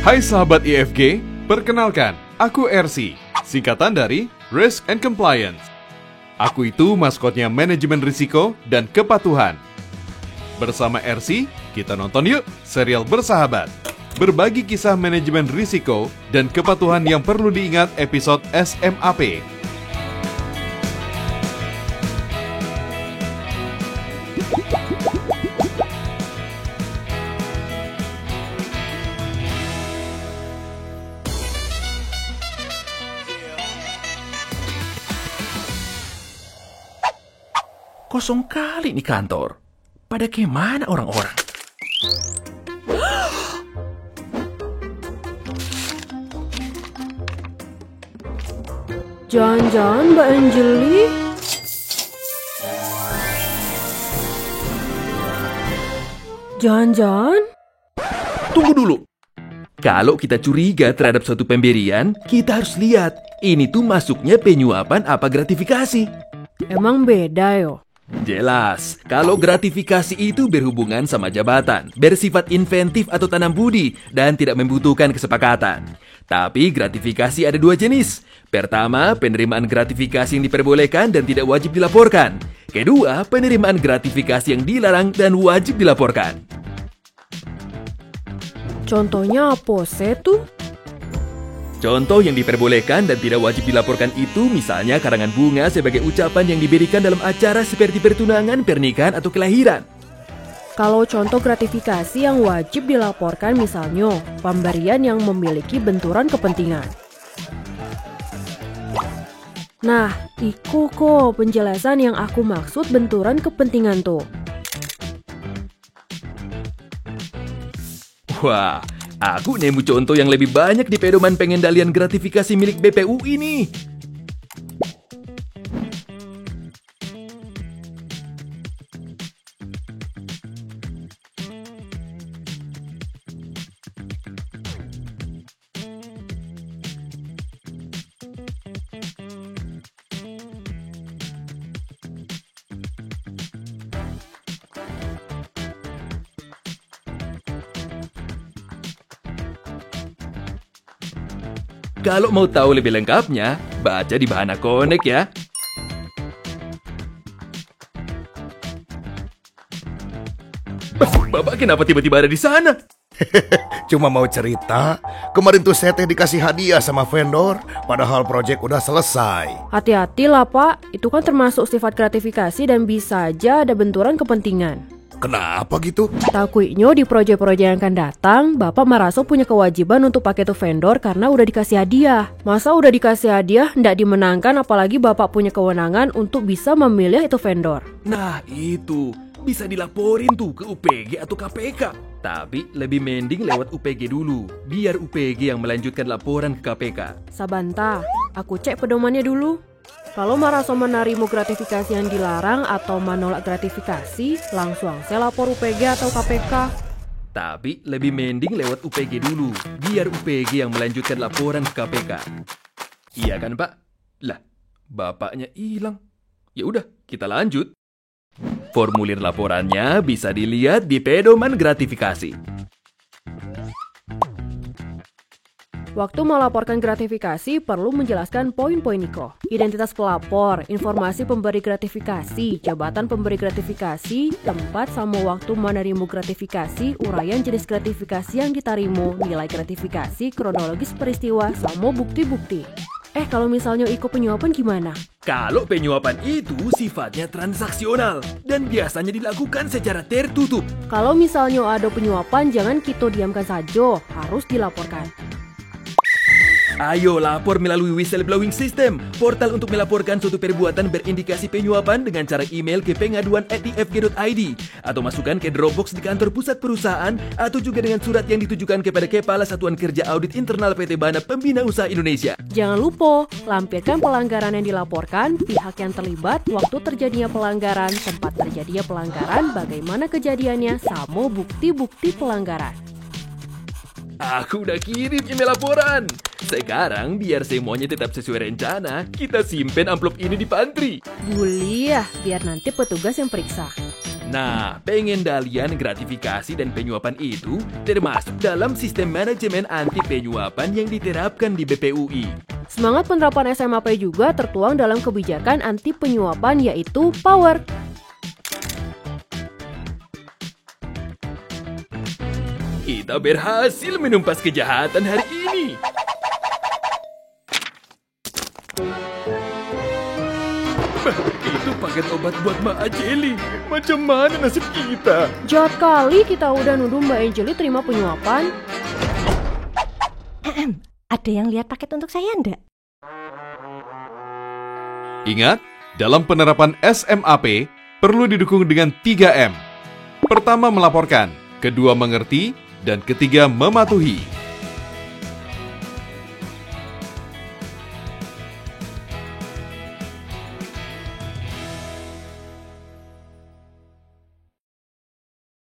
Hai sahabat IFG, perkenalkan, aku RC, singkatan dari Risk and Compliance. Aku itu maskotnya manajemen risiko dan kepatuhan. Bersama RC, kita nonton yuk serial Bersahabat. Berbagi kisah manajemen risiko dan kepatuhan yang perlu diingat episode SMAP. Kosong kali nih kantor. Pada kemana orang-orang? Jangan-jangan Mbak Anjeli? Jangan-jangan? Tunggu dulu. Kalau kita curiga terhadap suatu pemberian, kita harus lihat. Ini tuh masuknya penyuapan apa gratifikasi? Emang beda yo? Jelas, kalau gratifikasi itu berhubungan sama jabatan, bersifat inventif atau tanam budi, dan tidak membutuhkan kesepakatan. Tapi gratifikasi ada dua jenis. Pertama, penerimaan gratifikasi yang diperbolehkan dan tidak wajib dilaporkan. Kedua, penerimaan gratifikasi yang dilarang dan wajib dilaporkan. Contohnya apa sih tuh? Contoh yang diperbolehkan dan tidak wajib dilaporkan itu misalnya karangan bunga sebagai ucapan yang diberikan dalam acara seperti pertunangan, pernikahan, atau kelahiran. Kalau contoh gratifikasi yang wajib dilaporkan misalnya pemberian yang memiliki benturan kepentingan. Nah, iku kok penjelasan yang aku maksud benturan kepentingan tuh. Wah, aku nemu contoh yang lebih banyak di pedoman pengendalian gratifikasi milik BPU ini. Kalau mau tahu lebih lengkapnya, baca di Bahana Connect ya. Bapak kenapa tiba-tiba ada di sana? Cuma mau cerita, kemarin tuh saya dikasih hadiah sama vendor, padahal proyek udah selesai. Hati-hati lah Pak, itu kan termasuk sifat gratifikasi dan bisa aja ada benturan kepentingan. Kenapa gitu? Takutnya di proyek-proyek yang akan datang, Bapak merasa punya kewajiban untuk pakai tuh vendor karena udah dikasih hadiah. Masa udah dikasih hadiah, ndak dimenangkan apalagi Bapak punya kewenangan untuk bisa memilih itu vendor. Nah itu, bisa dilaporin tuh ke UPG atau KPK. Tapi lebih mending lewat UPG dulu, biar UPG yang melanjutkan laporan ke KPK. Sabanta, aku cek pedomannya dulu. Kalau merasa menerima gratifikasi yang dilarang atau menolak gratifikasi, langsung saya lapor UPG atau KPK. Tapi lebih mending lewat UPG dulu, biar UPG yang melanjutkan laporan ke KPK. Iya kan Pak? Lah, bapaknya hilang. Ya udah, kita lanjut. Formulir laporannya bisa dilihat di pedoman gratifikasi. Waktu melaporkan gratifikasi perlu menjelaskan poin-poin Niko. Identitas pelapor, informasi pemberi gratifikasi, jabatan pemberi gratifikasi, tempat sama waktu menerima gratifikasi, uraian jenis gratifikasi yang diterima, nilai gratifikasi, kronologis peristiwa, sama bukti-bukti. Kalau misalnya Iko penyuapan gimana? Kalau penyuapan itu sifatnya transaksional dan biasanya dilakukan secara tertutup. Kalau misalnya ada penyuapan jangan kita diamkan saja, harus dilaporkan. Ayo lapor melalui whistleblowing system, portal untuk melaporkan suatu perbuatan berindikasi penyuapan dengan cara email ke pengaduan@ifg.id atau masukkan ke Dropbox di kantor pusat perusahaan atau juga dengan surat yang ditujukan kepada Kepala Satuan Kerja Audit Internal PT Bana Pembina Usaha Indonesia. Jangan lupa, lampirkan pelanggaran yang dilaporkan, pihak yang terlibat, waktu terjadinya pelanggaran, tempat terjadinya pelanggaran, bagaimana kejadiannya, sama bukti-bukti pelanggaran. Aku udah kirim email laporan. Sekarang biar semuanya tetap sesuai rencana, kita simpen amplop ini di pantry. Boleh ya, biar nanti petugas yang periksa. Nah, pengendalian gratifikasi dan penyuapan itu termasuk dalam sistem manajemen anti penyuapan yang diterapkan di BPUI. Semangat penerapan SMAP juga tertuang dalam kebijakan anti penyuapan yaitu POWER. Kita berhasil menumpas kejahatan hari ini. Itu paket obat buat Mbak Ajeli. Macam mana nasib kita? Jahat kali kita udah nuduh Mbak Angeli terima penyuapan. Ada yang lihat paket untuk saya enggak? Ingat, dalam penerapan SMAP perlu didukung dengan 3M. Pertama, melaporkan. Kedua, mengerti. Dan ketiga, mematuhi.